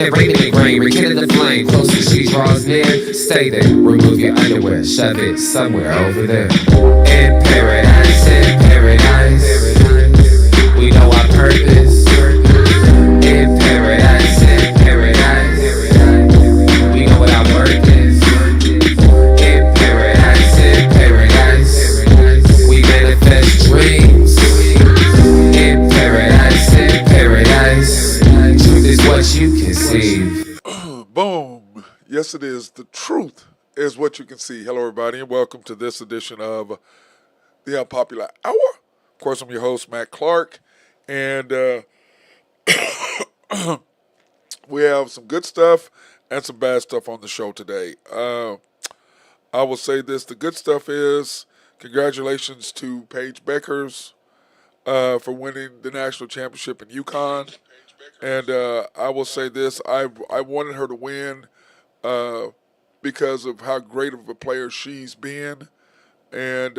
Rain in the rain, rekindle the flame. Close as she draws near. Stay there, remove your underwear. Shove it somewhere over there. In paradise, we know our purpose. In paradise, we know what our worth is. In paradise, we manifest dreams. In paradise, truth is what you conceive. Boom. Yes, it is. The truth is what you can see. Hello, everybody, and welcome to this edition of the Unpopular Hour. Of course, I'm your host, Matt Clark, and we have some good stuff and some bad stuff on the show today. I will say this. The good stuff is congratulations to Paige Beckers for winning the national championship in UConn. And I will say this: I wanted her to win because of how great of a player she's been, and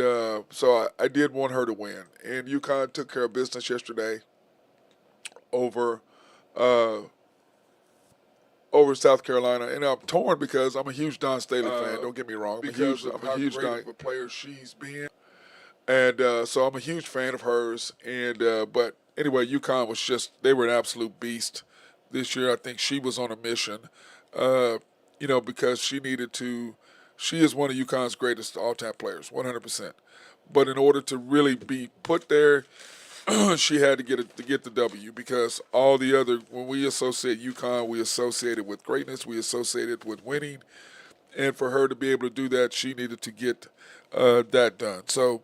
so I did want her to win. And UConn took care of business yesterday over uh, over South Carolina, and I'm torn because I'm a huge Don Staley fan. Don't get me wrong, I'm a huge Don of a player she's been, and so I'm a huge fan of hers. And but anyway, UConn was they were an absolute beast this year. I think she was on a mission, because she needed to. She is one of UConn's greatest all-time players, 100%. But in order to really be put there, she had to get the W, because all the other, when we associate UConn, we associate it with greatness, we associate it with winning, and for her to be able to do that, she needed to get that done. So,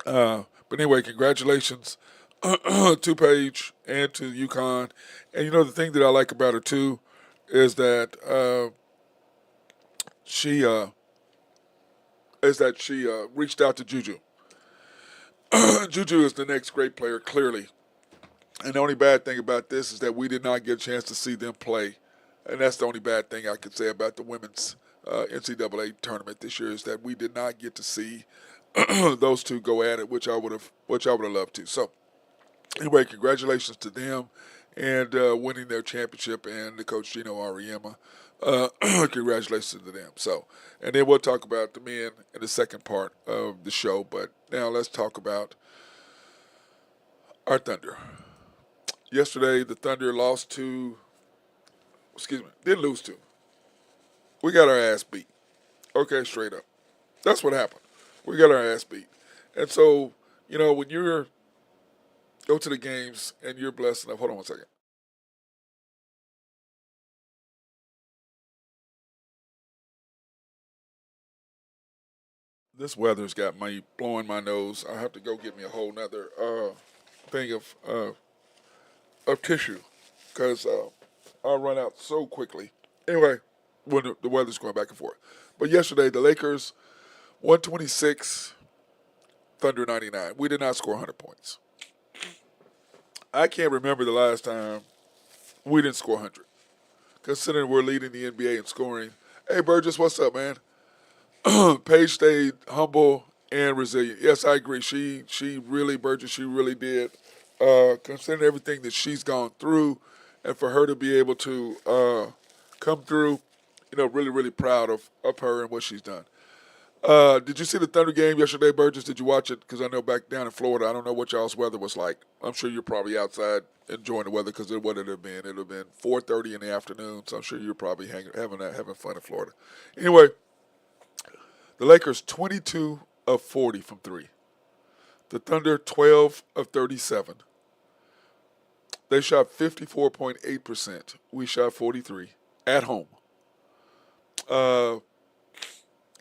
but anyway, congratulations to Paige and to UConn. And the thing that I like about her too is that she reached out to Juju. Juju is the next great player, clearly. And the only bad thing about this is that we did not get a chance to see them play. And that's the only bad thing I could say about the women's NCAA tournament this year, is that we did not get to see those two go at it, which I would have loved to. So anyway, congratulations to them and winning their championship, and the coach Gino Auriemma. Congratulations to them. So, and then we'll talk about the men in the second part of the show. But now let's talk about our Thunder. Yesterday, the Thunder didn't lose to. We got our ass beat. Okay, straight up. That's what happened. We got our ass beat. And so, when you're go to the games and you're blessed enough. Hold on one second. This weather's got me blowing my nose. I have to go get me a whole nother thing of tissue, because I'll run out so quickly. Anyway, when the weather's going back and forth. But yesterday, the Lakers 126, Thunder 99. We did not score 100 points. I can't remember the last time we didn't score 100, considering we're leading the NBA in scoring. Hey, Burgess, what's up, man? Paige stayed humble and resilient. Yes, I agree. She really, Burgess, she really did. Considering everything that she's gone through, and for her to be able to come through, really, really proud of her and what she's done. Did you see the Thunder game yesterday, Burgess? Did you watch it? Because I know back down in Florida, I don't know what y'all's weather was like. I'm sure you're probably outside enjoying the weather, because what would it have been? It would have been 4:30 in the afternoon, so I'm sure you're probably having fun in Florida. Anyway, the Lakers 22 of 40 from three. The Thunder 12 of 37. They shot 54.8%. We shot 43 at home.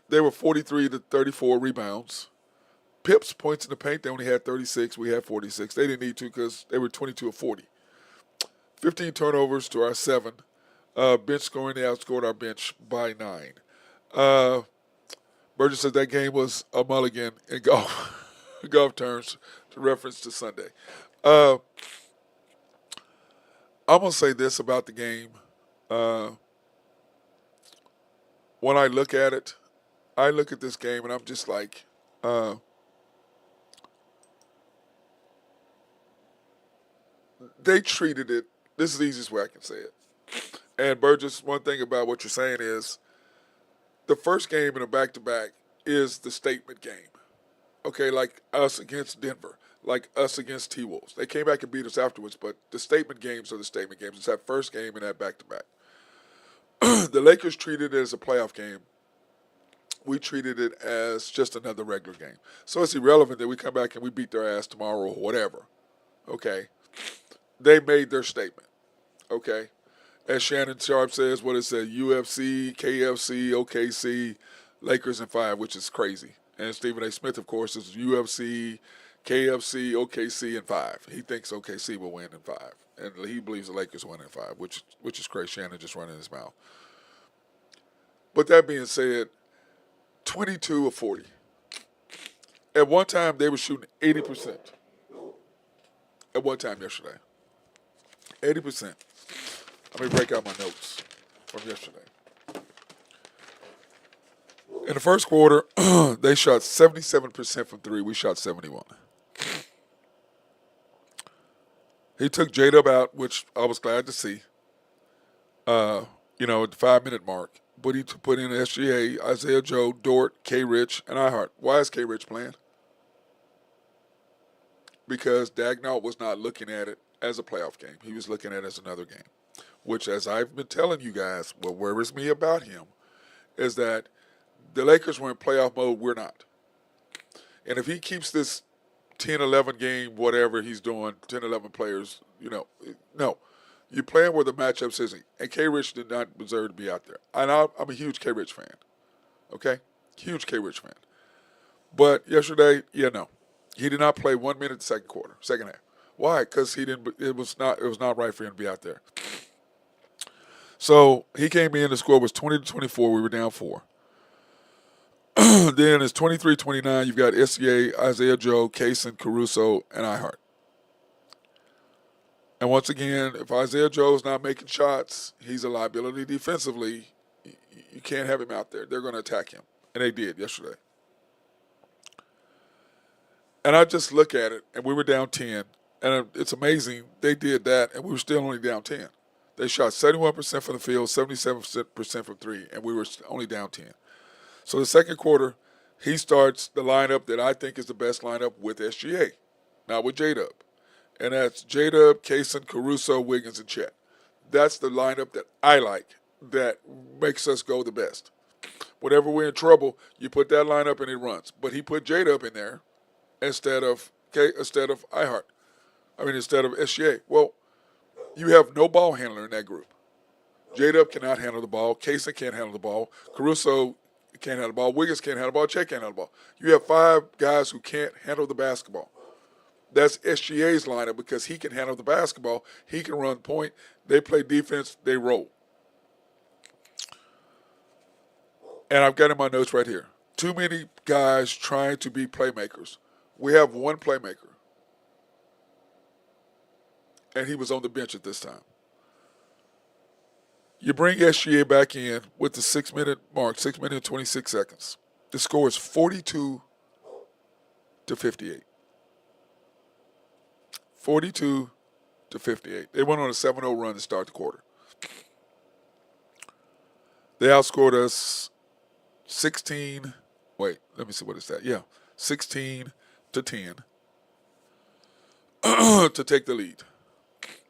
They were 43 to 34 rebounds. Pips, points in the paint, they only had 36. We had 46. They didn't need to, because they were 22 of 40. 15 turnovers to our 7. Bench scoring, they outscored our bench by 9. Burgess said that game was a mulligan in golf terms, to reference to Sunday. I'm going to say this about the game. When I look at it, I look at this game and I'm just like, they treated it, this is the easiest way I can say it. And Burgess, one thing about what you're saying is the first game in a back-to-back is the statement game. Okay, like us against Denver, like us against T-Wolves. They came back and beat us afterwards, but the statement games are the statement games. It's that first game and that back-to-back. The Lakers treated it as a playoff game. We treated it as just another regular game. So it's irrelevant that we come back and we beat their ass tomorrow or whatever. Okay? They made their statement. Okay? As Shannon Sharp says, what it said, UFC, KFC, OKC, Lakers in 5, which is crazy. And Stephen A. Smith, of course, is UFC, KFC, OKC in 5. He thinks OKC will win in 5. And he believes the Lakers win in 5, which is crazy. Shannon just running his mouth. But that being said, 22 of 40. At one time, they were shooting 80%. At one time yesterday. 80%. Let me break out my notes from yesterday. In the first quarter, they shot 77% from 3. We shot 71. He took J-Dub out, which I was glad to see, at the 5-minute mark. But he put in SGA, Isaiah Joe, Dort, K-Rich, and iHeart. Why is K-Rich playing? Because Dagnall was not looking at it as a playoff game. He was looking at it as another game. Which, as I've been telling you guys, what worries me about him is that the Lakers were in playoff mode, we're not. And if he keeps this 10-11 game, whatever he's doing, 10-11 players, no. You're playing where the matchups isn't. And K-Rich did not deserve to be out there. And I'm a huge K-Rich fan. Okay? Huge K-Rich fan. But yesterday, no. He did not play 1 minute the second half. Why? Because it was not right for him to be out there. So he came in, the score was 20-24, we were down 4. Then it's 23-29, you've got SCA, Isaiah Joe, Kaysen, Caruso, and iHeart. And once again, if Isaiah Joe's not making shots, he's a liability defensively. You can't have him out there. They're going to attack him. And they did yesterday. And I just look at it, and we were down 10. And it's amazing they did that, and we were still only down 10. They shot 71% from the field, 77% from 3, and we were only down 10. So the second quarter, he starts the lineup that I think is the best lineup with SGA, not with J-Dub. And that's J-Dub, Kaysen, Caruso, Wiggins, and Chet. That's the lineup that I like that makes us go the best. Whenever we're in trouble, you put that lineup and it runs. But he put J-Dub in there instead of iHeart. Instead of SGA. Well, you have no ball handler in that group. J-Dub cannot handle the ball. Kaysen can't handle the ball. Caruso can't handle the ball. Wiggins can't handle the ball. Chet can't handle the ball. You have 5 guys who can't handle the basketball. That's SGA's lineup because he can handle the basketball. He can run point. They play defense. They roll. And I've got in my notes right here. Too many guys trying to be playmakers. We have one playmaker. And he was on the bench at this time. You bring SGA back in with the 6-minute mark, 6 minutes and 26 seconds. The score is 42-58. 42-58. They went on a 7-0 run to start the quarter. They outscored us 16. Wait, let me see what it's at. Yeah, 16-10 to take the lead.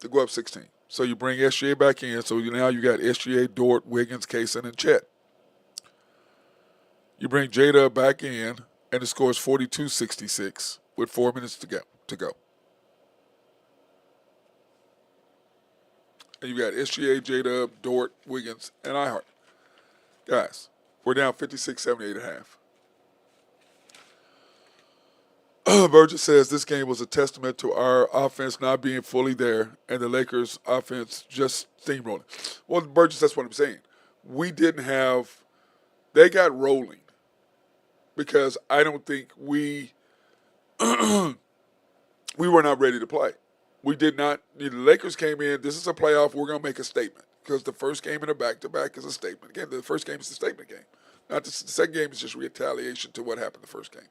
To go up 16. So you bring SGA back in. So now you got SGA, Dort, Wiggins, Kaysen, and Chet. You bring J-Dub back in, and the score is 42-66 with 4 minutes to go. And you got SGA, J-Dub, Dort, Wiggins, and iHeart. Guys, we're down 56-78 at half. Burgess says this game was a testament to our offense not being fully there and the Lakers' offense just steamrolling. Well, Burgess, that's what I'm saying. They got rolling because I don't think we were not ready to play. We did not. The Lakers came in. This is a playoff. We're going to make a statement because the first game in a back-to-back is a statement. Again, the first game is the statement game. The second game is just retaliation to what happened the first game.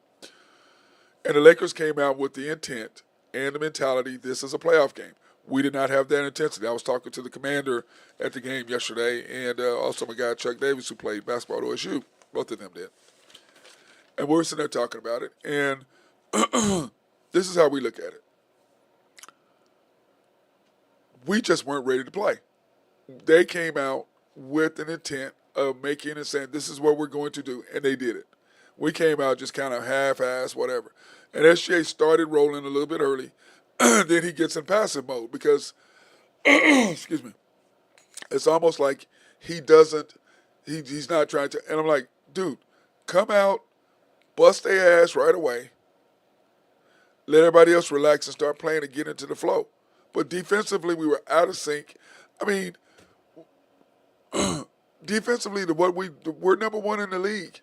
And the Lakers came out with the intent and the mentality, this is a playoff game. We did not have that intensity. I was talking to the commander at the game yesterday, and also my guy Chuck Davis, who played basketball at OSU. Both of them did. And we were sitting there talking about it, and this is how we look at it. We just weren't ready to play. They came out with an intent of making and saying, this is what we're going to do, and they did it. We came out just kind of half-assed, whatever. And SGA started rolling a little bit early. Then he gets in passive mode because, excuse me, it's almost like he's not trying to. And I'm like, dude, come out, bust their ass right away, let everybody else relax and start playing and get into the flow. But defensively, we were out of sync. I mean, defensively, we're number one in the league.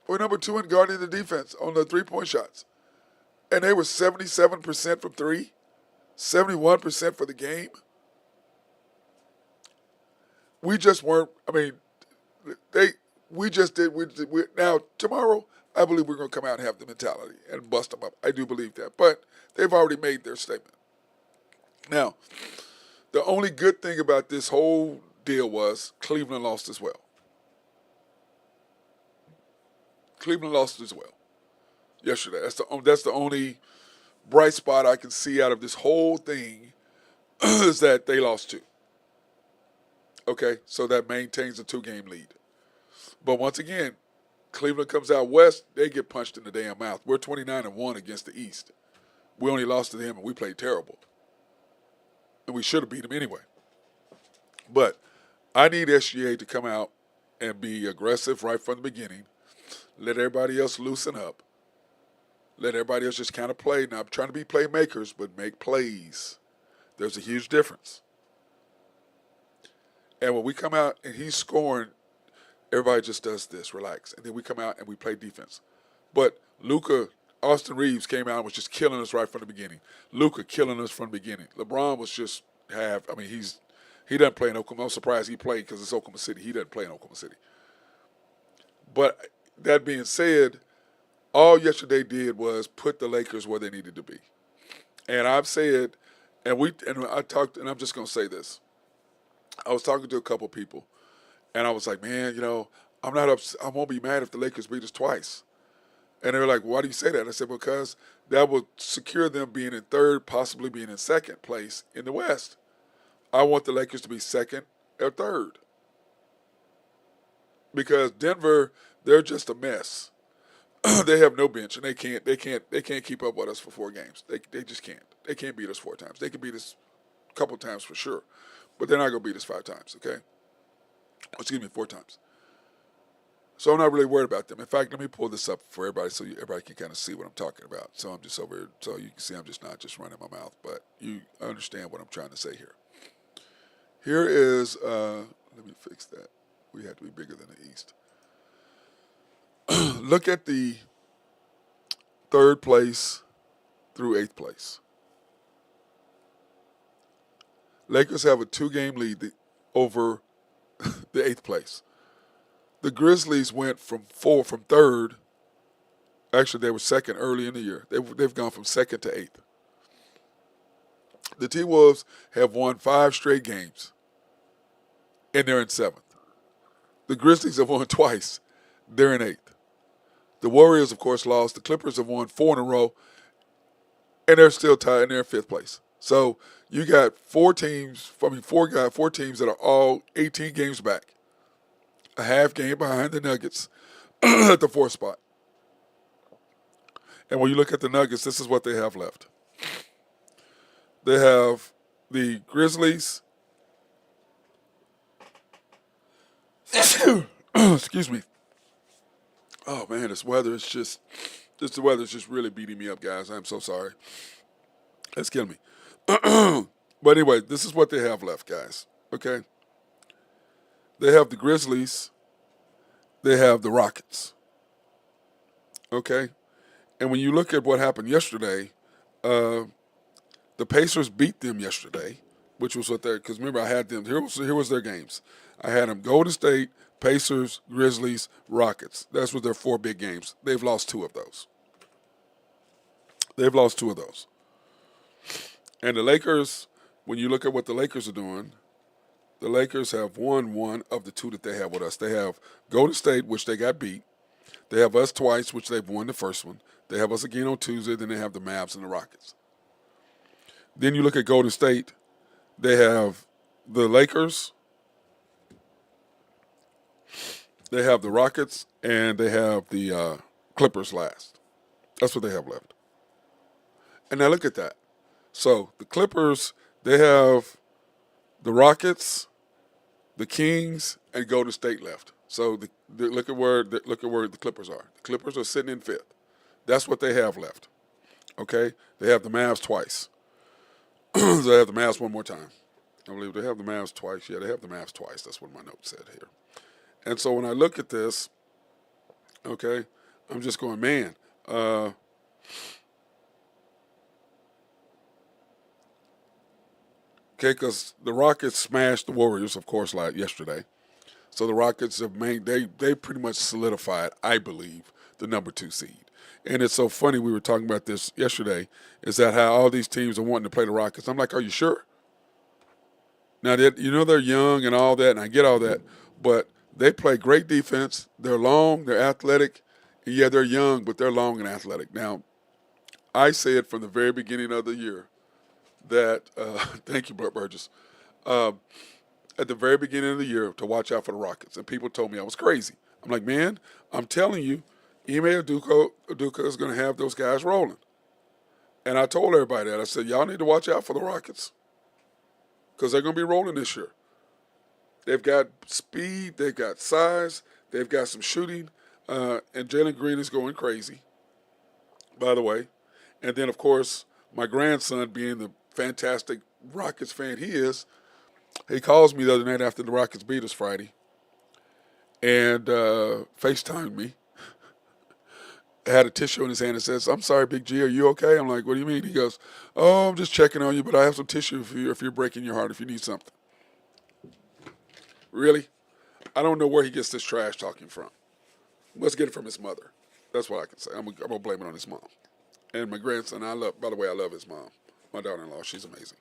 We're number two in guarding the defense on the three-point shots. And they were 77% from three, 71% for the game. We just weren't, I mean, we just did, now tomorrow, I believe we're going to come out and have the mentality and bust them up. I do believe that. But they've already made their statement. Now, the only good thing about this whole deal was Cleveland lost as well. Cleveland lost as well yesterday. That's the only bright spot I can see out of this whole thing is that they lost two. Okay, so that maintains a 2-game lead. But once again, Cleveland comes out west, they get punched in the damn mouth. We're 29-1 against the East. We only lost to them and we played terrible. And we should have beat them anyway. But I need SGA to come out and be aggressive right from the beginning. Let everybody else loosen up. Let everybody else just kind of play. Now, I'm trying to be playmakers, but make plays. There's a huge difference. And when we come out and he's scoring, everybody just does this, relax. And then we come out and we play defense. But Austin Reeves came out and was just killing us right from the beginning. Luka killing us from the beginning. LeBron was just he doesn't play in Oklahoma. I'm surprised he played because it's Oklahoma City. He doesn't play in Oklahoma City. But that being said, all yesterday did was put the Lakers where they needed to be. And I've said, and I talked, and I'm just going to say this. I was talking to a couple people, and I was like, man, I won't be mad if the Lakers beat us twice. And they were like, why do you say that? I said, because that will secure them being in third, possibly being in second place in the West. I want the Lakers to be second or third. Because Denver, they're just a mess. They have no bench, and they can't keep up with us for 4 games. They just can't. They can't beat us 4 times. They can beat us a couple times for sure, but they're not going to beat us 5 times. Okay, 4 times. So I'm not really worried about them. In fact, let me pull this up for everybody so everybody can kind of see what I'm talking about. So I'm just over here, so you can see I'm just not just running my mouth, but you understand what I'm trying to say here. Here is, let me fix that. We have to be bigger than the East. Look at the 3rd place through 8th place. Lakers have a 2-game lead over the 8th place. The Grizzlies went from 3rd. Actually, they were 2nd early in the year. They've gone from 2nd to 8th. The T-Wolves have won 5 straight games, and they're in 7th. The Grizzlies have won twice. They're in 8th. The Warriors, of course, lost. The Clippers have won 4 in a row, and they're still tied, and they're in 5th place. So you got 4 teams that are all 18 games back, a half game behind the Nuggets at the 4th spot. And when you look at the Nuggets, this is what they have left. They have the Grizzlies. Excuse me. Oh man, the weather is just really beating me up, guys. I'm so sorry. It's killing me. But anyway, this is what they have left, guys. Okay. They have the Grizzlies. They have the Rockets. Okay. And when you look at what happened yesterday, the Pacers beat them yesterday, which was because remember I had them. Here was their games. I had them Golden State, Pacers, Grizzlies, Rockets. That's what their 4 big games. They've lost 2 of those. And the Lakers, when you look at what the Lakers are doing, the Lakers have won one of the two that they have with us. They have Golden State, which they got beat. They have us twice, which they've won the first one. They have us again on Tuesday. Then they have the Mavs and the Rockets. Then you look at Golden State. They have the Lakers. They have the Rockets, and they have the Clippers last. That's what they have left. And now look at that. So the Clippers, they have the Rockets, the Kings, and Golden State left. So look at where the Clippers are. The Clippers are sitting in fifth. That's what they have left. Okay, they have the Mavs twice. They have the Mavs one more time. I believe they have the Mavs twice. Yeah, they have the Mavs twice. That's what my note said here. And so when I look at this, okay, I'm just going, man. Okay, because the Rockets smashed the Warriors, of course, like yesterday. So the Rockets have they pretty much solidified, I believe, the number 2 seed. And it's so funny, we were talking about this yesterday, is that how all these teams are wanting to play the Rockets. I'm like, are you sure? Now, they're young and all that, and I get all that, but they play great defense. They're long, they're athletic. And yeah, they're young, but they're long and athletic. Now, I said from the very beginning of the year that, thank you, Burt Burgess, at the very beginning of the year to watch out for the Rockets. And people told me I was crazy. I'm like, man, I'm telling you, Ime Udoka is going to have those guys rolling. And I told everybody that. I said, y'all need to watch out for the Rockets because they're going to be rolling this year. They've got speed, they've got size, they've got some shooting, and Jalen Green is going crazy, by the way. And then, of course, my grandson, being the fantastic Rockets fan he is, he calls me the other night after the Rockets beat us Friday and FaceTimed me. Had a tissue in his hand and says, I'm sorry, Big G, are you okay? I'm like, what do you mean? He goes, oh, I'm just checking on you, but I have some tissue if you're breaking your heart, if you need something. Really? I don't know where he gets this trash talking from. Must get it from his mother. That's what I can say. I'm going to blame it on his mom. And my grandson, by the way, I love his mom. My daughter-in-law, she's amazing.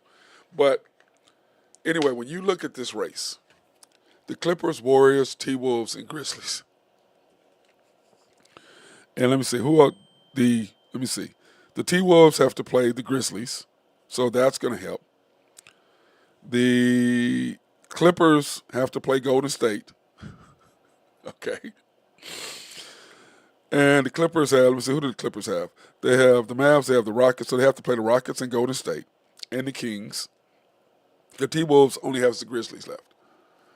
But anyway, when you look at this race, the Clippers, Warriors, T-Wolves, and Grizzlies. And let me see, the T-Wolves have to play the Grizzlies, so that's going to help. The Clippers have to play Golden State. Okay. And the Clippers have, let me see, who do the Clippers have? They have the Mavs, they have the Rockets, so they have to play the Rockets and Golden State and the Kings. The T-Wolves only have the Grizzlies left.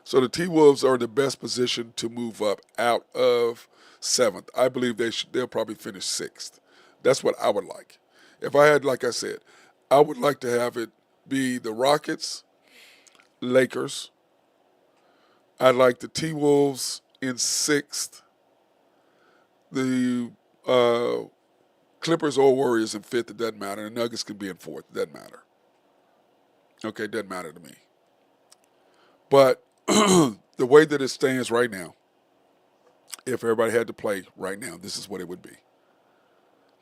So the T-Wolves are in the best position to move up out of 7th. I believe they'll probably finish 6th. That's what I would like. If I had, like I said, I would like to have it be the Rockets, Lakers. I'd like the T-Wolves in 6th. The Clippers or Warriors in 5th. It doesn't matter. The Nuggets could be in 4th. It doesn't matter. Okay, it doesn't matter to me. But the way that it stands right now, if everybody had to play right now, this is what it would be.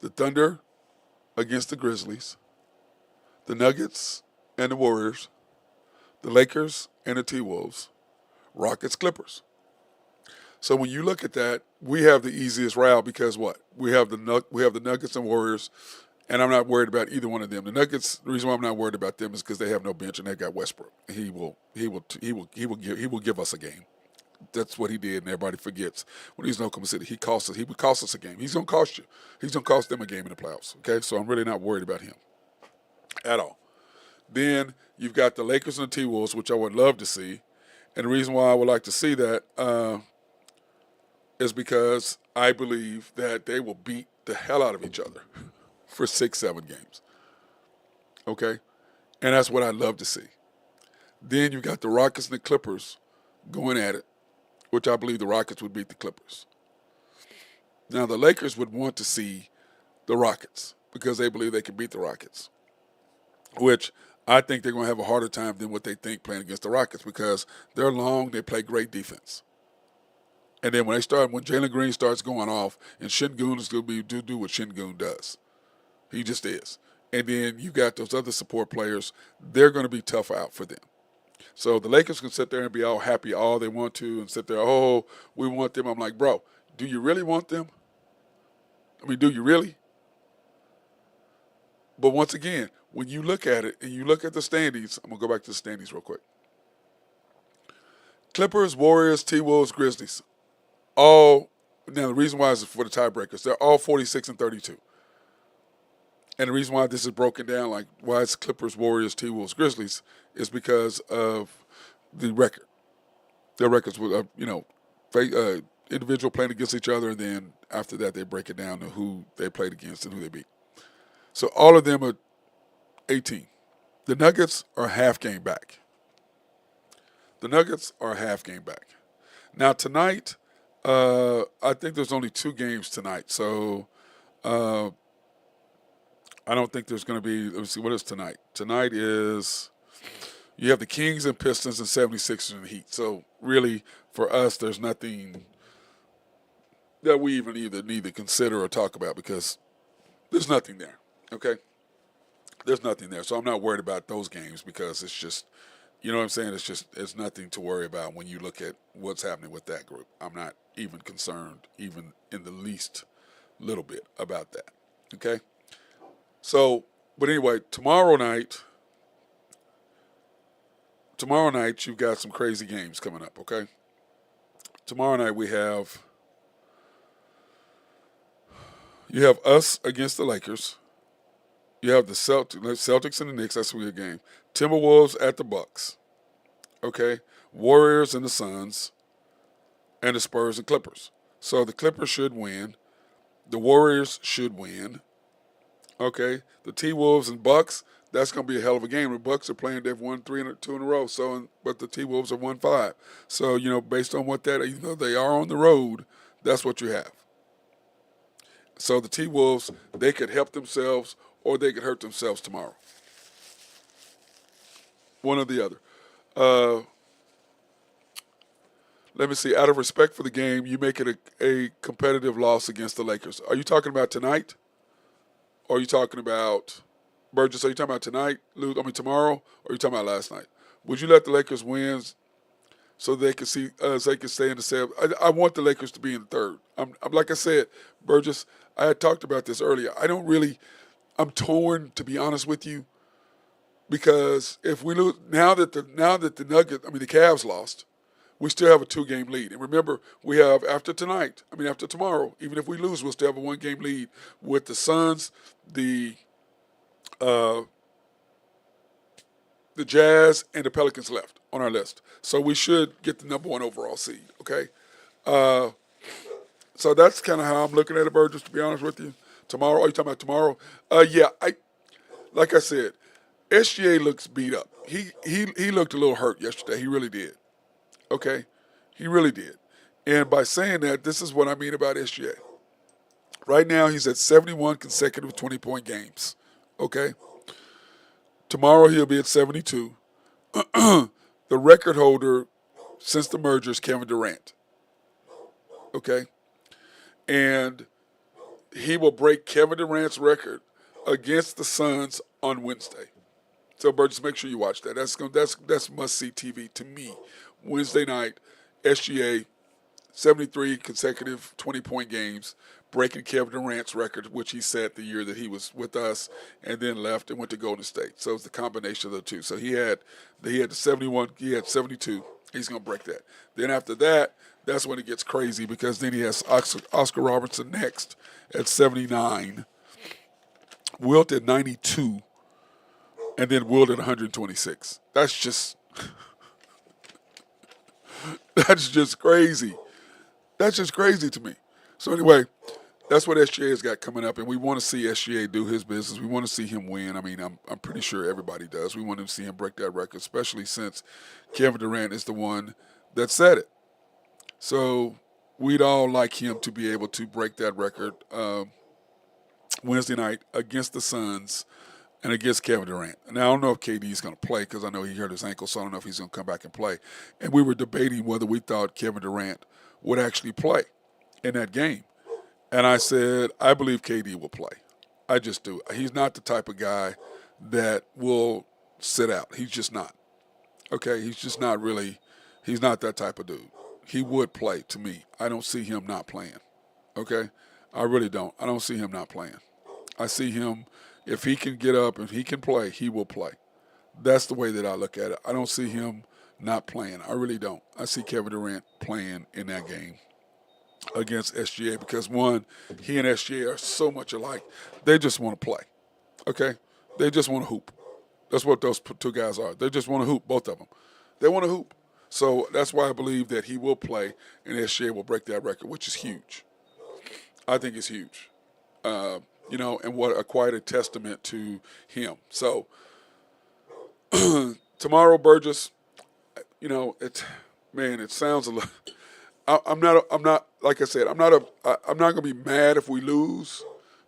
The Thunder against the Grizzlies, the Nuggets and the Warriors, the Lakers and the T-Wolves, Rockets, Clippers. So when you look at that, we have the easiest route because what? We have the Nuggets and Warriors, and I'm not worried about either one of them. The Nuggets, the reason why I'm not worried about them is because they have no bench and they've got Westbrook. He will give us a game. That's what he did, and everybody forgets. When he's in Oklahoma City, he would cost us a game. He's going to cost you. He's going to cost them a game in the playoffs, okay? So I'm really not worried about him at all. Then you've got the Lakers and the T-Wolves, which I would love to see. And the reason why I would like to see that is because I believe that they will beat the hell out of each other for 6, 7 games, okay? And that's what I'd love to see. Then you've got the Rockets and the Clippers going at it, which I believe the Rockets would beat the Clippers. Now, the Lakers would want to see the Rockets because they believe they can beat the Rockets, which I think they're going to have a harder time than what they think playing against the Rockets because they're long, they play great defense. And then when Jalen Green starts going off, and Şengün is going to do what Şengün does. He just is. and then you got those other support players. They're going to be tough out for them. So the Lakers can sit there and be all happy all they want to and sit there, oh, we want them. I'm like, bro, do you really want them? I mean, do you really? But once again, when you look at it and you look at the standings, I'm going to go back to the standings real quick. Clippers, Warriors, T-Wolves, Grizzlies. All, now the reason why is for the tiebreakers. They're all 46 and 32. And the reason why this is broken down, like why it's Clippers, Warriors, T-Wolves, Grizzlies, is because of the record. Their records were, individual playing against each other, and then after that they break it down to who they played against and who they beat. So all of them are 18. The Nuggets are a half game back. The Nuggets are a half game back. Now tonight, I think there's only 2 games tonight, so I don't think there's going to be. Let me see, what is tonight? Tonight is you have the Kings and Pistons and 76ers and Heat. So really, for us, there's nothing that we even either need to consider or talk about because there's nothing there. Okay, there's nothing there. So I'm not worried about those games because it's just, you know what I'm saying? It's nothing to worry about when you look at what's happening with that group. I'm not even concerned, even in the least little bit about that. Okay. So, but anyway, tomorrow night, you've got some crazy games coming up, okay? Tomorrow night you have us against the Lakers. You have the Celtics and the Knicks, that's a weird game. Timberwolves at the Bucks, okay? Warriors and the Suns, and the Spurs and Clippers. So the Clippers should win. The Warriors should win. Okay, the T-Wolves and Bucks, that's going to be a hell of a game. The Bucks are playing, they've won 2 in a row, but the T-Wolves have won 5. So, based on what that, even though they are on the road, that's what you have. So the T-Wolves, they could help themselves or they could hurt themselves tomorrow. One or the other. Let me see, out of respect for the game, you make it a competitive loss against the Lakers. Are you talking about tonight? Or are you talking about, Burgess, are you talking about tomorrow? Or are you talking about last night? Would you let the Lakers win so they can stay in the seventh? I want the Lakers to be in the third. I'm like I said, Burgess, I had talked about this earlier. I'm torn, to be honest with you, because if we lose, now that the Cavs lost, we still have a 2-game lead. And remember, we have after tomorrow, even if we lose, we'll still have a 1-game lead with the Suns, the Jazz, and the Pelicans left on our list. So we should get the number 1 overall seed, okay? So that's kind of how I'm looking at it, Burgess, to be honest with you. Tomorrow, are you talking about tomorrow? Like I said, SGA looks beat up. He looked a little hurt yesterday. He really did. Okay? He really did. And by saying that, this is what I mean about SGA. Right now, he's at 71 consecutive 20-point games. Okay? Tomorrow, he'll be at 72. The record holder since the merger is Kevin Durant. Okay? And he will break Kevin Durant's record against the Suns on Wednesday. So, Burgess, make sure you watch that. That's must-see TV to me. Wednesday night, SGA, 73 consecutive 20-point games, breaking Kevin Durant's record, which he set the year that he was with us, and then left and went to Golden State. So it's the combination of the two. So he had the 71, he had 72. He's going to break that. Then after that, that's when it gets crazy because then he has Oscar Robertson next at 79, Wilt at 92, and then Wilt at 126. That's just crazy. That's just crazy to me. So anyway, that's what SGA has got coming up, and we want to see SGA do his business. We want to see him win. I mean, I'm pretty sure everybody does. We want to see him break that record, especially since Kevin Durant is the one that said it. So we'd all like him to be able to break that record Wednesday night against the Suns and against Kevin Durant. Now, I don't know if KD is going to play because I know he hurt his ankle, so I don't know if he's going to come back and play. And we were debating whether we thought Kevin Durant would actually play in that game. And I said, I believe KD will play. I just do. He's not the type of guy that will sit out. He's just not. Okay, he's just not really. He's not that type of dude. He would play to me. I don't see him not playing. Okay, I really don't. I don't see him not playing. I see him, if he can get up and he can play, he will play. That's the way that I look at it. I don't see him not playing. I really don't. I see Kevin Durant playing in that game against SGA because, one, he and SGA are so much alike. They just want to play. Okay, they just want to hoop. That's what those two guys are. They just want to hoop, both of them. They want to hoop. So that's why I believe that he will play and SGA will break that record, which is huge. I think it's huge. And what quite a testament to him. So tomorrow, Burgess, it sounds a little. I'm not. Like I said, I'm not gonna be mad if we lose,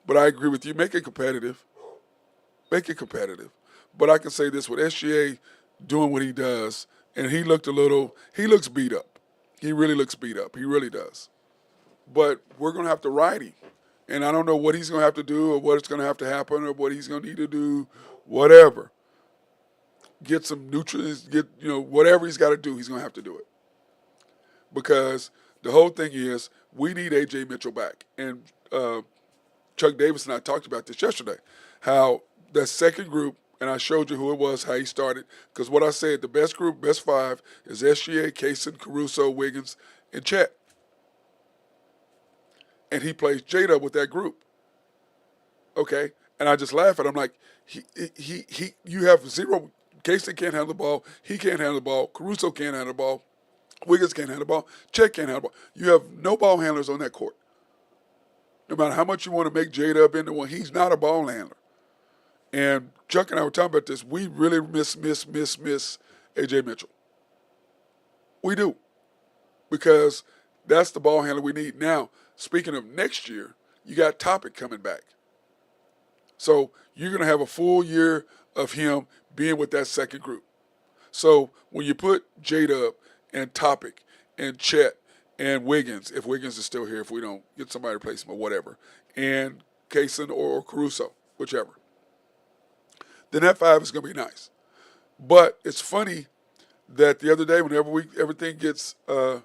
but I agree with you. Make it competitive. Make it competitive. But I can say this with SGA doing what he does, and he looks beat up. He really looks beat up. He really does. But we're going to have to ride him. And I don't know what he's going to have to do or what's going to have to happen or what he's going to need to do, whatever. Get some nutrients, whatever he's got to do, he's going to have to do it. Because the whole thing is we need A.J. Mitchell back. And Chuck Davis and I talked about this yesterday, how that second group, and I showed you who it was, how he started. Because what I said, the best group, best five, is SGA, Kaysen, Caruso, Wiggins, and Chet. And he plays Jada with that group. Okay? And I just laugh at him like, you have zero. Kaysen can't handle the ball. He can't handle the ball. Caruso can't handle the ball. Wiggins can't handle the ball. Chet can't handle the ball. You have no ball handlers on that court. No matter how much you want to make Jada up into one, he's not a ball handler. And Chuck and I were talking about this. We really miss A.J. Mitchell. We do. Because that's the ball handler we need. Now, speaking of next year, you got Topic coming back. So you're going to have a full year of him being with that second group. So when you put Jada up and Topic and Chet and Wiggins, if Wiggins is still here, if we don't get somebody to replace him or whatever, and Kaysen or Caruso, whichever, then that five is going to be nice. But it's funny that the other day, whenever everything gets any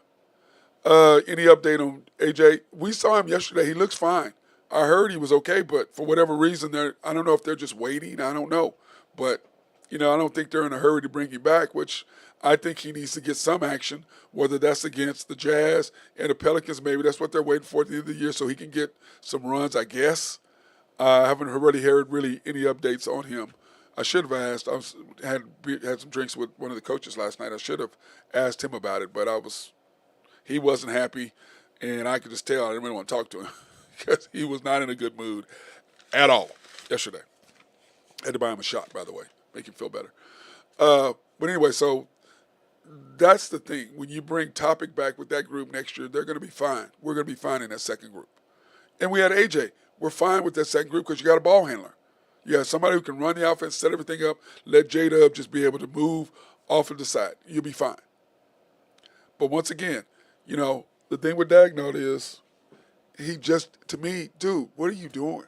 update on AJ, we saw him yesterday. He looks fine. I heard he was okay, but for whatever reason, I don't know if they're just waiting. I don't know. But, I don't think they're in a hurry to bring him back, which I think he needs to get some action, whether that's against the Jazz and the Pelicans. Maybe that's what they're waiting for at the end of the year so he can get some runs, I guess. I haven't really heard any updates on him. I should have asked. Had some drinks with one of the coaches last night. I should have asked him about it, but he wasn't happy, and I could just tell I didn't really want to talk to him because he was not in a good mood at all yesterday. Had to buy him a shot, by the way, make him feel better. But anyway, so that's the thing. When you bring Topic back with that group next year, they're going to be fine. We're going to be fine in that second group. And we had AJ. We're fine with that second group because you got a ball handler. You have somebody who can run the offense, set everything up, let J-Dub just be able to move off of the side. You'll be fine. But once again, the thing with Dagnall is he just, to me, dude, what are you doing?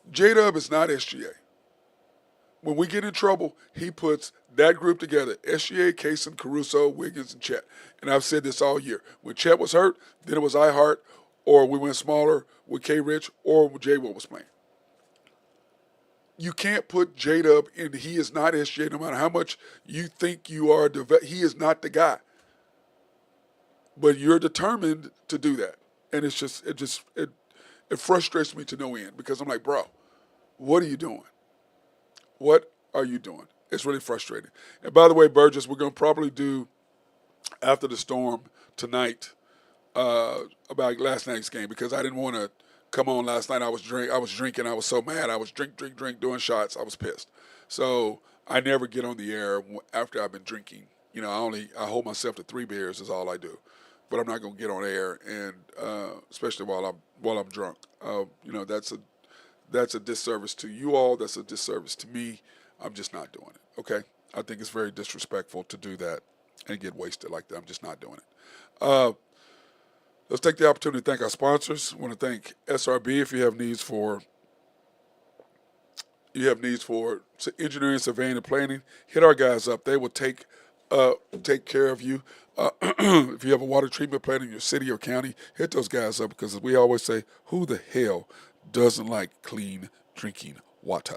J-Dub is not SGA. When we get in trouble, he puts that group together, SGA, Kaysen, Caruso, Wiggins, and Chet. And I've said this all year. When Chet was hurt, then it was I Hart, or we went smaller with K. Rich, or when J-Will was playing. You can't put J-Dub in. He is not SGA, no matter how much you think you are. He is not the guy. But you're determined to do that. And it frustrates me to no end because I'm like, bro, what are you doing? What are you doing? It's really frustrating. And by the way, Burgess, we're going to probably do, after the storm tonight, about last night's game because I didn't want to come on last night. I was drinking. I was so mad. I was drink, doing shots. I was pissed. So I never get on the air after I've been drinking. I hold myself to 3 beers is all I do. But I'm not going to get on air, and especially while I'm drunk. That's a disservice to you all. That's a disservice to me. I'm just not doing it. Okay, I think it's very disrespectful to do that and get wasted like that. I'm just not doing it. Let's take the opportunity to thank our sponsors. I want to thank SRB. If you have needs for engineering, surveying, and planning, hit our guys up. They will take care of you. If you have a water treatment plant in your city or county, hit those guys up because as we always say, who the hell doesn't like clean drinking water?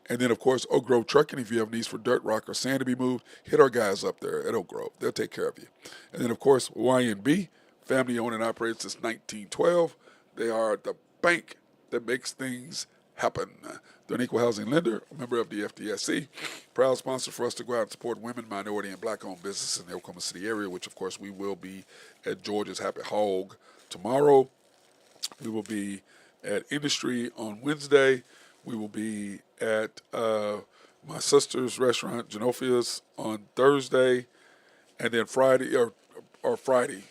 And then, of course, Oak Grove Trucking. If you have needs for dirt, rock, or sand to be moved, hit our guys up there at Oak Grove. They'll take care of you. And then, of course, YNB, family owned and operated since 1912. They are the bank that makes things happen. They're an equal housing lender, a member of the FDIC, proud sponsor for us to go out and support women, minority, and black-owned businesses in the Oklahoma City area, which, of course, we will be at George's Happy Hog tomorrow. We will be at Industry on Wednesday. We will be at my sister's restaurant, Genofia's, on Thursday. And then Friday, or Friday,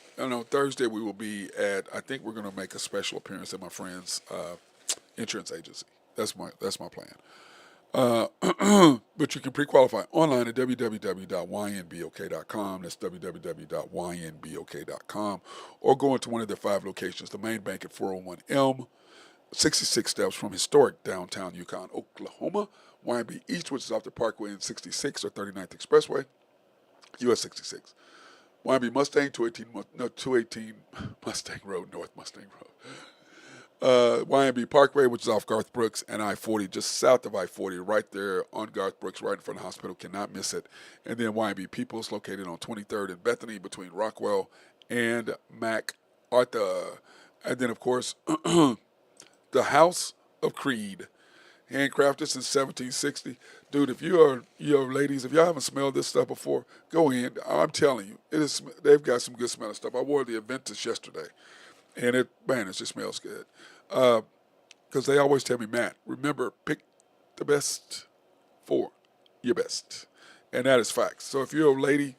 Thursday we will be at, I think we're going to make a special appearance at my friend's insurance agency. That's my plan. But you can pre-qualify online at www.ynbok.com. That's www.ynbok.com. Or go into one of their 5 locations. The main bank at 401 Elm, 66 steps from historic downtown Yukon, Oklahoma. YNB East, which is off the Parkway in 66 or 39th Expressway, US 66. YNB Mustang, 218 Mustang Road, North Mustang Road. YNB Parkway, which is off Garth Brooks, and I-40, just south of I-40, right there on Garth Brooks, right in front of the hospital. Cannot miss it. And then YNB Peoples, located on 23rd and Bethany, between Rockwell and MacArthur. And then, of course, the House of Creed, handcrafted since 1760. Dude, if ladies, if y'all haven't smelled this stuff before, go in. I'm telling you, they've got some good smelling stuff. I wore the Aventus yesterday, and it just smells good. Because they always tell me, Matt, remember, pick the best for your best. And that is facts. So if you're a lady,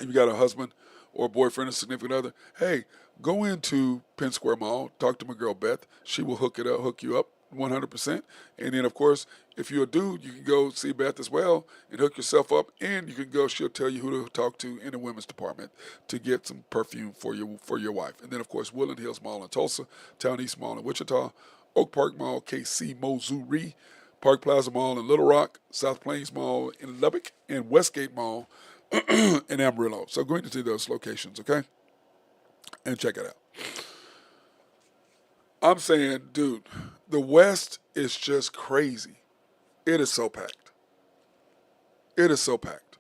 if you got a husband or a boyfriend or significant other, hey, go into Penn Square Mall, talk to my girl Beth. She will hook you up 100%. And then, of course, if you're a dude, you can go see Beth as well and hook yourself up. And you can go, she'll tell you who to talk to in the women's department to get some perfume for your wife. And then, of course, Woodland Hills Mall in Tulsa, Town East Mall in Wichita, Oak Park Mall, KC, Missouri, Park Plaza Mall in Little Rock, South Plains Mall in Lubbock, and Westgate Mall in Amarillo. So go into those locations, okay? And check it out. I'm saying, dude, the West is just crazy. It is so packed. It is so packed.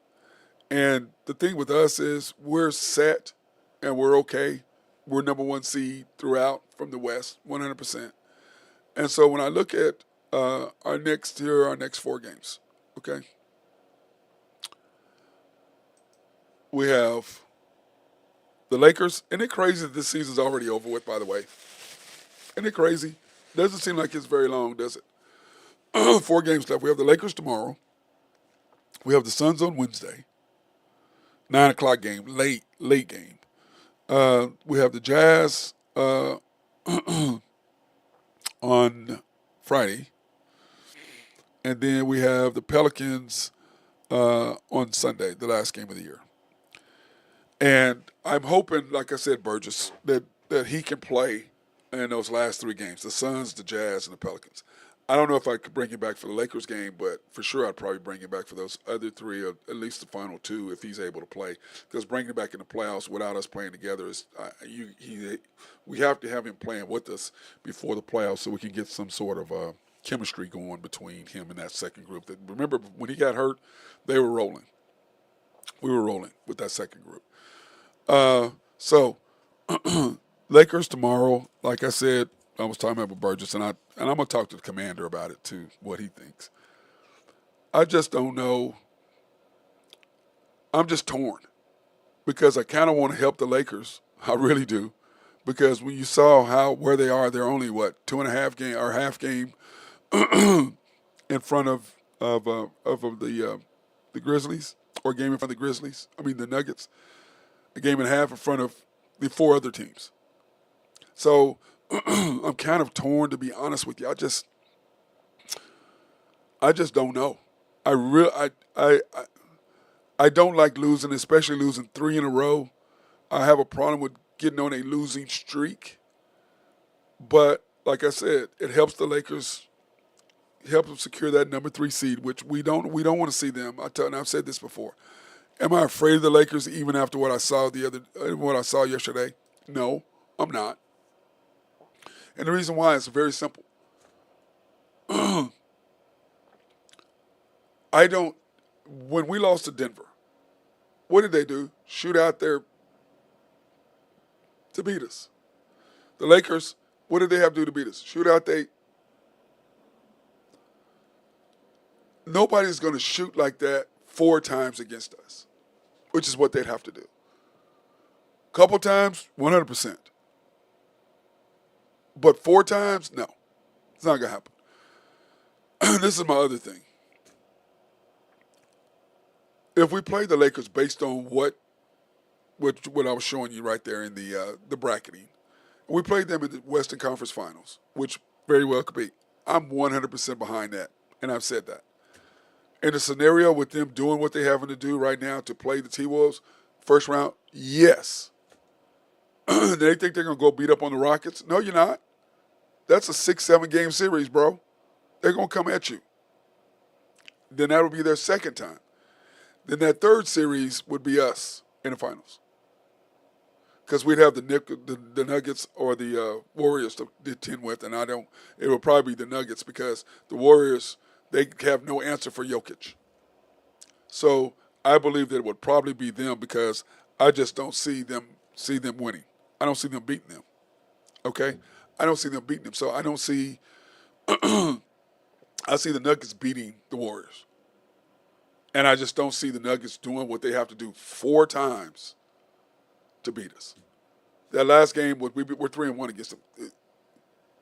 And the thing with us is we're set and we're okay. We're number 1 seed throughout from the West, 100%. And so when I look at our next 4 games, okay, we have the Lakers. Isn't it crazy that this season's already over with, by the way? Isn't it crazy? Doesn't seem like it's very long, does it? 4 games left. We have the Lakers tomorrow. We have the Suns on Wednesday. 9 o'clock game, late game. We have the Jazz on Friday. And then we have the Pelicans on Sunday, the last game of the year. And I'm hoping, like I said, Burgess, that he can play in those last 3 games, the Suns, the Jazz, and the Pelicans. I don't know if I could bring him back for the Lakers game, but for sure I'd probably bring him back for those other 3, or at least the final 2, if he's able to play. Because bringing him back in the playoffs without us playing together is we have to have him playing with us before the playoffs so we can get some sort of chemistry going between him and that second group. That, remember, when he got hurt, they were rolling. We were rolling with that second group. So Lakers tomorrow, like I said, I was talking about Burgess, and I'm going to talk to the commander about it too, what he thinks. I just don't know. I'm just torn because I kind of want to help the Lakers. I really do, because when you saw where they are, they're only 2.5 game or half game in front of the Grizzlies, or a game in front of the Grizzlies. I mean the Nuggets, a game and a half in front of the 4 other teams. So I'm kind of torn, to be honest with you. I just don't know. I don't like losing, especially losing 3 in a row. I have a problem with getting on a losing streak. But like I said, it helps the Lakers help them secure that number 3 seed, which we don't want to see them. And I've said this before. Am I afraid of the Lakers even after what I saw yesterday? No, I'm not. And the reason why is very simple. I don't. When we lost to Denver, what did they do? Shoot out there to beat us. The Lakers, what did they have to do to beat us? Shoot out they. Nobody's going to shoot like that 4 times against us, which is what they'd have to do. Couple times, 100%. But 4 times, no. It's not going to happen. This is my other thing. If we play the Lakers based on what I was showing you right there in the bracketing, we played them in the Western Conference Finals, which very well could be. I'm 100% behind that, and I've said that. In a scenario with them doing what they're having to do right now to play the T-Wolves, first round, yes. They think they're going to go beat up on the Rockets? No, you're not. That's a 6-7 game series, bro. They're going to come at you. Then that'll be their second time. Then that third series would be us in the finals. Because we'd have the Nuggets or the Warriors to contend with, and it will probably be the Nuggets because the Warriors, they have no answer for Jokic. So I believe that it would probably be them because I just don't see them winning. I don't see them beating them. Okay? I don't see them beating them. So I don't see I see the Nuggets beating the Warriors. And I just don't see the Nuggets doing what they have to do 4 times to beat us. That last game, we're 3-1 against them.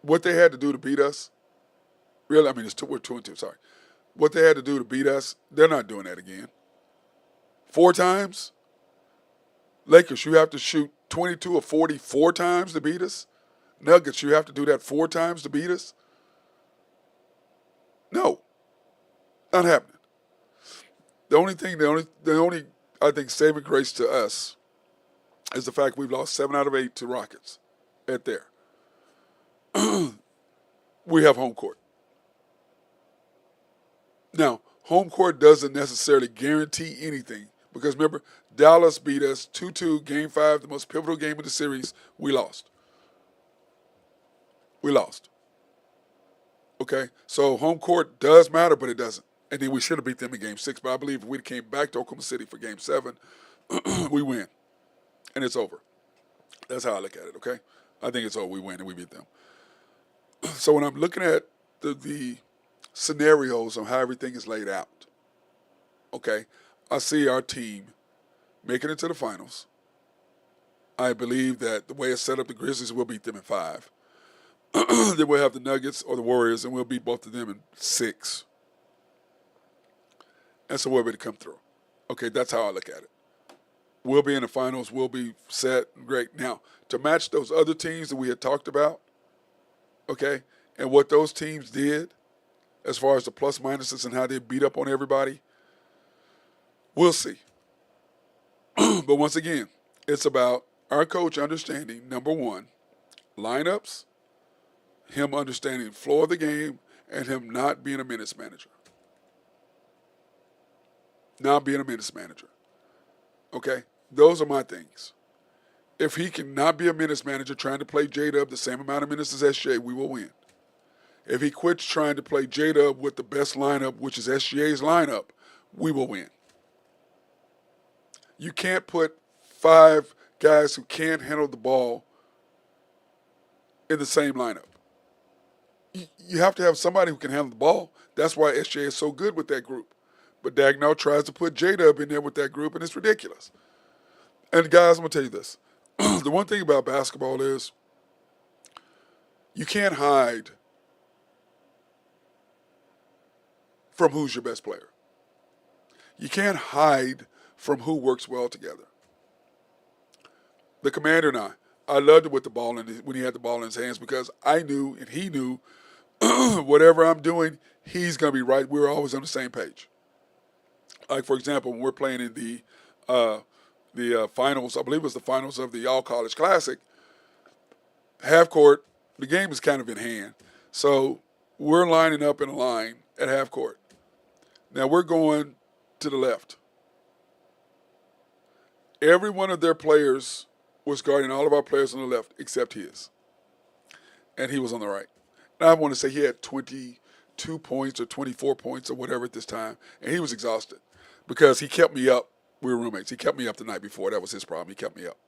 What they had to do to beat us, really, I mean, we're 2-2, sorry. What they had to do to beat us, they're not doing that again. 4 times? Lakers, you have to shoot 22 or 44 times to beat us? Nuggets, you have to do that 4 times to beat us? No. Not happening. The only I think saving grace to us is the fact we've lost 7 out of 8 to Rockets at there. We have home court. Now, home court doesn't necessarily guarantee anything because remember, Dallas beat us 2-2, Game 5, the most pivotal game of the series. We lost. Okay? So home court does matter, but it doesn't. And then we should have beat them in Game 6. But I believe if we came back to Oklahoma City for Game 7, we win. And it's over. That's how I look at it, okay? I think it's over. We win and we beat them. So when I'm looking at the scenarios on how everything is laid out, okay, I see our team making it to the finals. I believe that the way it's set up, the Grizzlies will beat them in 5. Then we'll have the Nuggets or the Warriors, and we'll beat both of them in 6. And so we'll be able to come through. Okay, that's how I look at it. We'll be in the finals. We'll be set. Great. Now, to match those other teams that we had talked about, okay, and what those teams did as far as the plus minuses and how they beat up on everybody, we'll see. But once again, it's about our coach understanding, number one, lineups, him understanding the flow of the game, and him not being a minutes manager. Not being a minutes manager. Okay? Those are my things. If he cannot be a minutes manager trying to play J-Dub the same amount of minutes as SGA, we will win. If he quits trying to play J-Dub with the best lineup, which is SGA's lineup, we will win. You can't put 5 guys who can't handle the ball in the same lineup. You have to have somebody who can handle the ball. That's why SGA is so good with that group. But Dagnall tries to put J-Dub in there with that group, and it's ridiculous. And guys, I'm going to tell you this. The one thing about basketball is you can't hide from who's your best player. You can't hide from who works well together. The commander and I loved it with the ball when he had the ball in his hands because I knew and he knew whatever I'm doing, he's going to be right. We're always on the same page. Like, for example, when we're playing in the the finals. I believe it was the finals of the All College Classic. Half court, the game is kind of in hand. So we're lining up in a line at half court. Now we're going to the left. Every one of their players was guarding all of our players on the left except his. And he was on the right. Now I want to say he had 22 points or 24 points or whatever at this time. And he was exhausted because he kept me up. We were roommates. He kept me up the night before. That was his problem. He kept me up.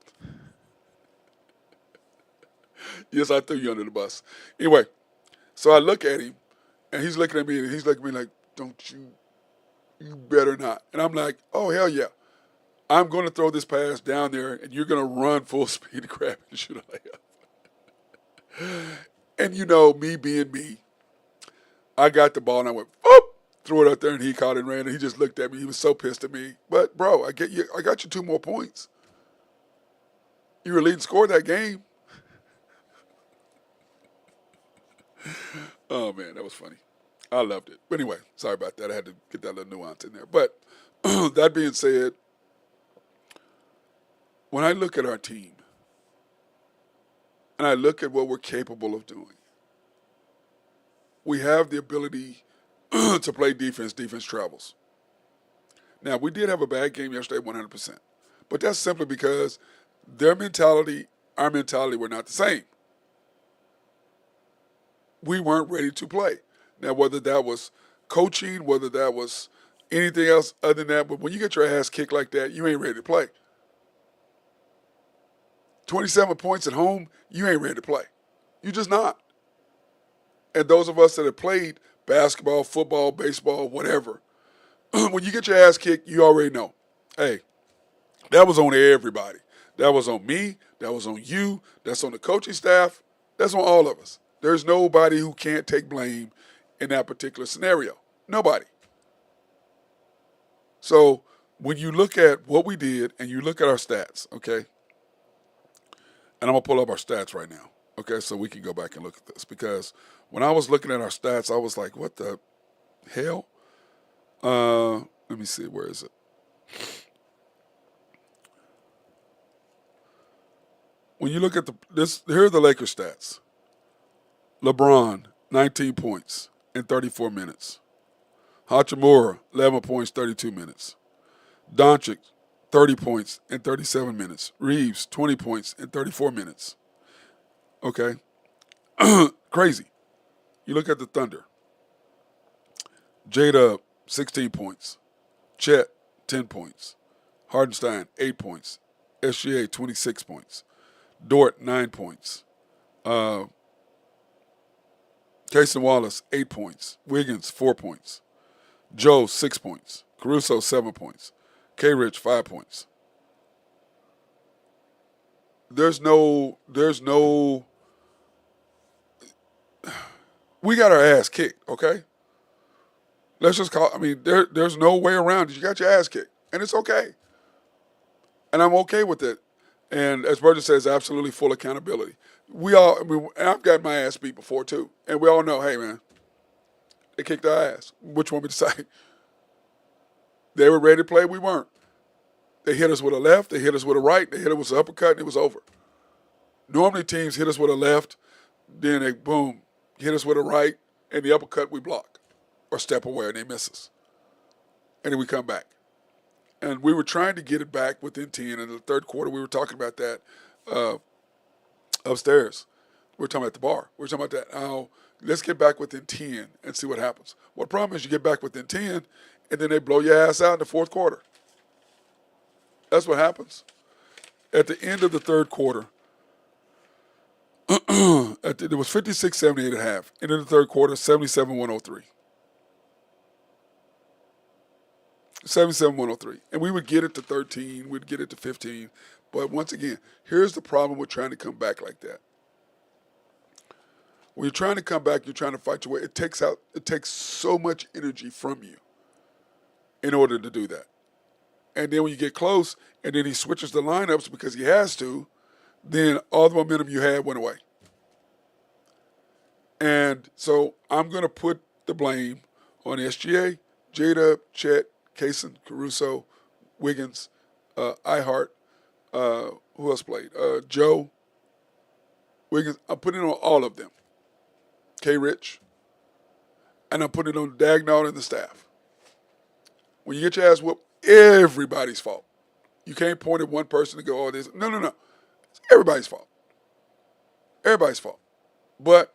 Yes, I threw you under the bus. Anyway, so I look at him, and he's looking at me, and he's looking at me like, don't you better not. And I'm like, oh, hell yeah. I'm going to throw this pass down there, and you're going to run full speed and grab it and shoot a layup. And you know, me being me, I got the ball, and I went, oh, threw it out there, and he caught it and ran, and he just looked at me. He was so pissed at me. But, bro, I got you 2 more points. You were leading scorer that game. Oh, man, that was funny. I loved it. But anyway, sorry about that. I had to get that little nuance in there. But that being said, when I look at our team and I look at what we're capable of doing, we have the ability to play defense. Defense travels. Now, we did have a bad game yesterday, 100%. But that's simply because their mentality, our mentality were not the same. We weren't ready to play. Now, whether that was coaching, whether that was anything else other than that, but when you get your ass kicked like that, you ain't ready to play. 27 points at home, you ain't ready to play. You're just not. And those of us that have played basketball, football, baseball, whatever, when you get your ass kicked, you already know. Hey, that was on everybody. That was on me. That was on you. That's on the coaching staff. That's on all of us. There's nobody who can't take blame in that particular scenario. Nobody. So when you look at what we did and you look at our stats, okay, and I'm going to pull up our stats right now, okay, so we can go back and look at this. Because when I was looking at our stats, I was like, what the hell? Let me see, where is it? When you look at here are the Lakers stats. LeBron, 19 points in 34 minutes. Hachimura, 11 points, 32 minutes. Doncic, 30 points in 37 minutes. Reeves, 20 points in 34 minutes. Okay. Crazy. You look at the Thunder. J-Dub, 16 points. Chet, 10 points. Hardenstein, 8 points. SGA, 26 points. Dort, 9 points. Casey Wallace, 8 points. Wiggins, 4 points. Joe, 6 points. Caruso, 7 points. K-Rich, 5 points. There's no, we got our ass kicked, okay? Let's just there's no way around it. You got your ass kicked, and it's okay. And I'm okay with it. And as Burgess says, absolutely full accountability. I've got my ass beat before too. And we all know, hey man, they kicked our ass. What you want me to say? They were ready to play, we weren't. They hit us with a left, they hit us with a right, they hit us with an uppercut, and it was over. Normally teams hit us with a left, then they, boom, hit us with a right, and the uppercut we block or step away, and they miss us. And then we come back. And we were trying to get it back within 10. In the third quarter, we were talking about that upstairs. We were talking about the bar. We were talking about that. Now, let's get back within 10 and see what happens. Well, the problem is you get back within 10, and then they blow your ass out in the fourth quarter. That's what happens. At the end of the third quarter, it was 56-78 at half. End of the third quarter, 77-103. 77-103. And we would get it to 13, we'd get it to 15. But once again, here's the problem with trying to come back like that. When you're trying to come back, you're trying to fight your way. It takes so much energy from you in order to do that. And then when you get close, and then he switches the lineups because he has to, then all the momentum you had went away. And so I'm going to put the blame on SGA, J-Dub, Chet, Kaysen, Caruso, Wiggins, iHeart, Who else played? Joe Wiggins. I'm putting it on all of them. K. Rich, and I'm putting it on Dagnall and the staff. When you get your ass whooped, everybody's fault. You can't point at one person and go, "Oh, this." No, no, no. It's everybody's fault. Everybody's fault. But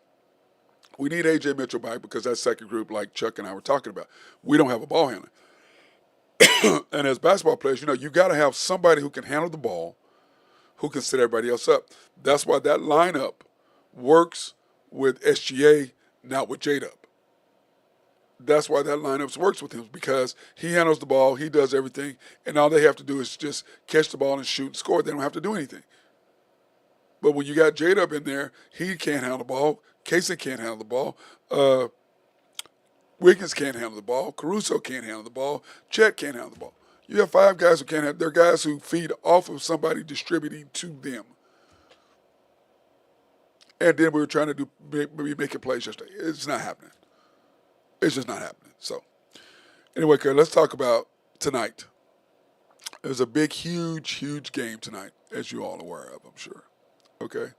we need AJ Mitchell back because that second group, like Chuck and I were talking about, we don't have a ball handler. And as basketball players, you got to have somebody who can handle the ball, who can set everybody else up. That's why that lineup works with SGA, not with J-Dub. That's why that lineup works with him because he handles the ball, he does everything, and all they have to do is just catch the ball and shoot and score. They don't have to do anything. But when you got J-Dub in there, he can't handle the ball. Casey can't handle the ball. Wiggins can't handle the ball. Caruso can't handle the ball. Chet can't handle the ball. You have five guys who can't handle. They're guys who feed off of somebody distributing to them. And then we were trying to do making plays yesterday. It's not happening. It's just not happening. So anyway, Kurt, let's talk about tonight. There's a big, huge, huge game tonight, as you all are aware of, I'm sure. Okay.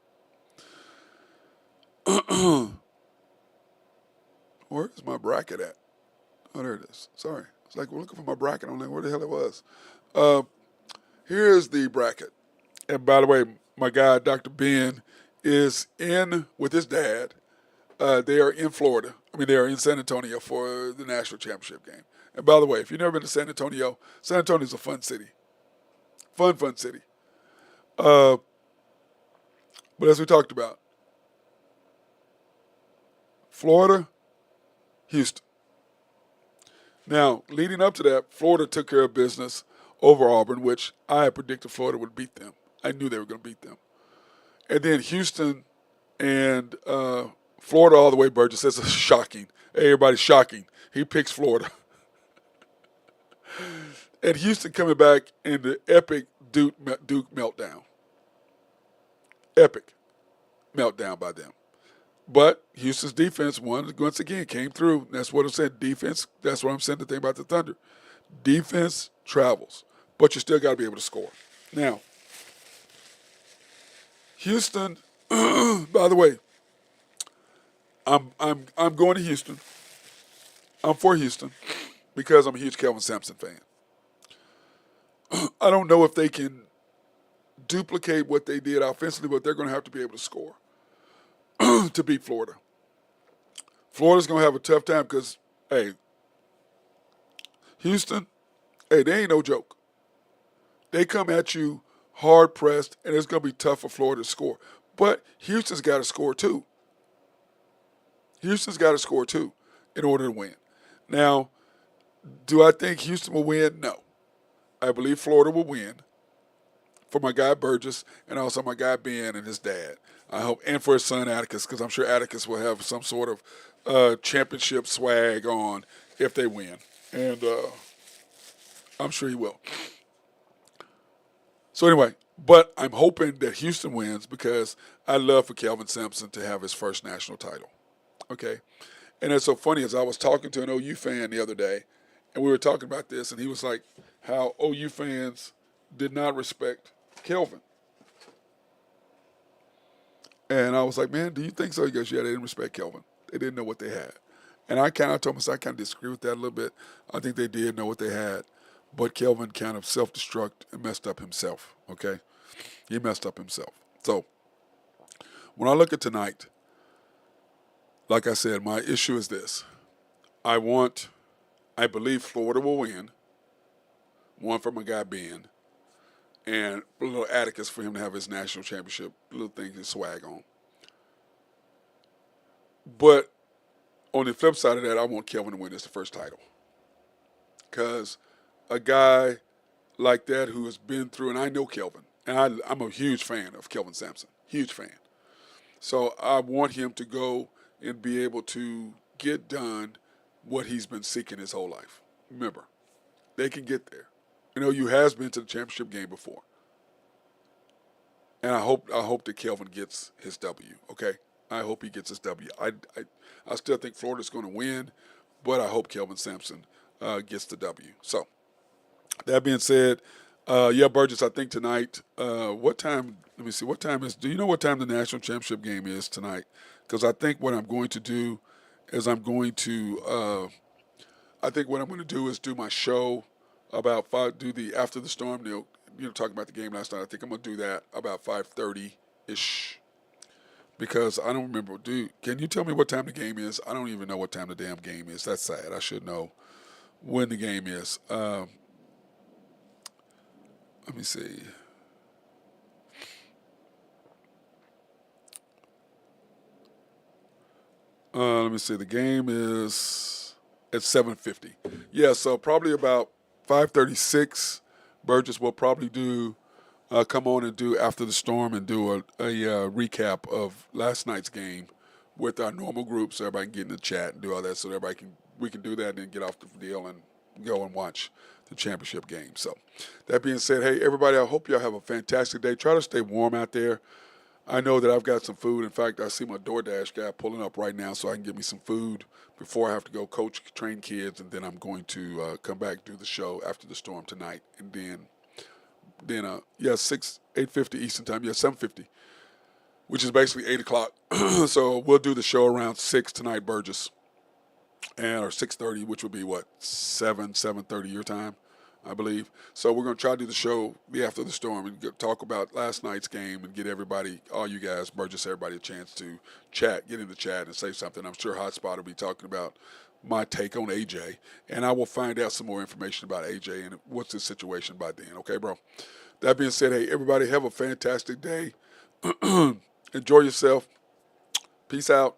Where's my bracket at? Oh, there it is. Sorry. It's like we're looking for my bracket. I'm like, where the hell it was. Here's the bracket. And by the way, my guy, Dr. Ben, is in with his dad. They are in Florida. They are in San Antonio for the national championship game. And by the way, if you've never been to San Antonio is a fun city. Fun city. But as we talked about, Florida, Houston. Now, leading up to that, Florida took care of business over Auburn, which I predicted Florida would beat them. I knew they were going to beat them. And then Houston and Florida all the way, Burgess. That's shocking. Everybody's shocking. He picks Florida. And Houston coming back in the epic Duke meltdown. Epic meltdown by them. But Houston's defense once again came through. That's what I'm saying. Defense, that's what I'm saying the thing about the Thunder. Defense travels. But you still got to be able to score. Now, Houston, by the way, I'm going to Houston. I'm for Houston because I'm a huge Kelvin Sampson fan. I don't know if they can duplicate what they did offensively, but they're going to have to be able to score to beat Florida. Florida's going to have a tough time because, hey, Houston, hey, they ain't no joke. They come at you hard pressed, and it's going to be tough for Florida to score. But Houston's got to score too. Houston's got to score too in order to win. Now, do I think Houston will win? No. I believe Florida will win for my guy Burgess and also my guy Ben and his dad. I hope, and for his son Atticus, because I'm sure Atticus will have some sort of championship swag on if they win. And I'm sure he will. So anyway, but I'm hoping that Houston wins because I'd love for Kelvin Sampson to have his first national title. Okay? And it's so funny, as I was talking to an OU fan the other day, and we were talking about this, and he was like, how OU fans did not respect Kelvin. And I was like, man, do you think so? He goes, yeah, they didn't respect Kelvin. They didn't know what they had. And I told him, I kind of disagree with that a little bit. I think they did know what they had. But Kelvin kind of self-destruct and messed up himself, okay? He messed up himself. So when I look at tonight, like I said, my issue is this. I believe Florida will win. One for my guy Ben. And a little Atticus for him to have his national championship, little thing to swag on. But on the flip side of that, I want Kelvin to win this the first title. Because a guy like that who has been through, and I know Kelvin, and I'm a huge fan of Kelvin Sampson, huge fan. So I want him to go and be able to get done what he's been seeking his whole life. Remember, they can get there. You has been to the championship game before. And I hope that Kelvin gets his W, okay? I hope he gets his W. I still think Florida's going to win, but I hope Kelvin Sampson gets the W. So, that being said, Yeah, Burgess. I think tonight. What time? Let me see. What time is? Do you know what time the national championship game is tonight? Because I think what I'm going to do is I'm going to. I think what I'm going to do is do my show about five. Do the after the storm. Talking about the game last night. I think I'm going to do that about 5:30 ish. Because I don't remember. Can you tell me what time the game is? I don't even know what time the damn game is. That's sad. I should know when the game is. Let me see. Let me see. The game is at 7:50. Yeah, so probably about 5:36. Burgess will probably do come on and do after the storm and do a recap of last night's game with our normal group, so everybody can get in the chat and do all that, so everybody can we can do that and then get off the deal and go and watch the championship game. So that being said, hey everybody, I hope y'all have a fantastic day. Try to stay warm out there. I know that I've got some food. In fact, I see my DoorDash guy pulling up right now so I can get me some food before I have to go coach, train kids, and then I'm going to come back, do the show after the storm tonight, and then 8:50 Eastern time, 7:50, which is basically 8 o'clock. So we'll do the show around 6 tonight, Burgess, and or 6:30, which would be what 7:30 your time, I believe. So we're going to try to do the show after the storm and talk about last night's game and get everybody, all you guys, Burgess, everybody a chance to chat, get in the chat and say something. I'm sure Hotspot will be talking about my take on AJ, and I will find out some more information about AJ and what's his situation by then. Okay, bro. That being said, hey, everybody have a fantastic day. Enjoy yourself. Peace out.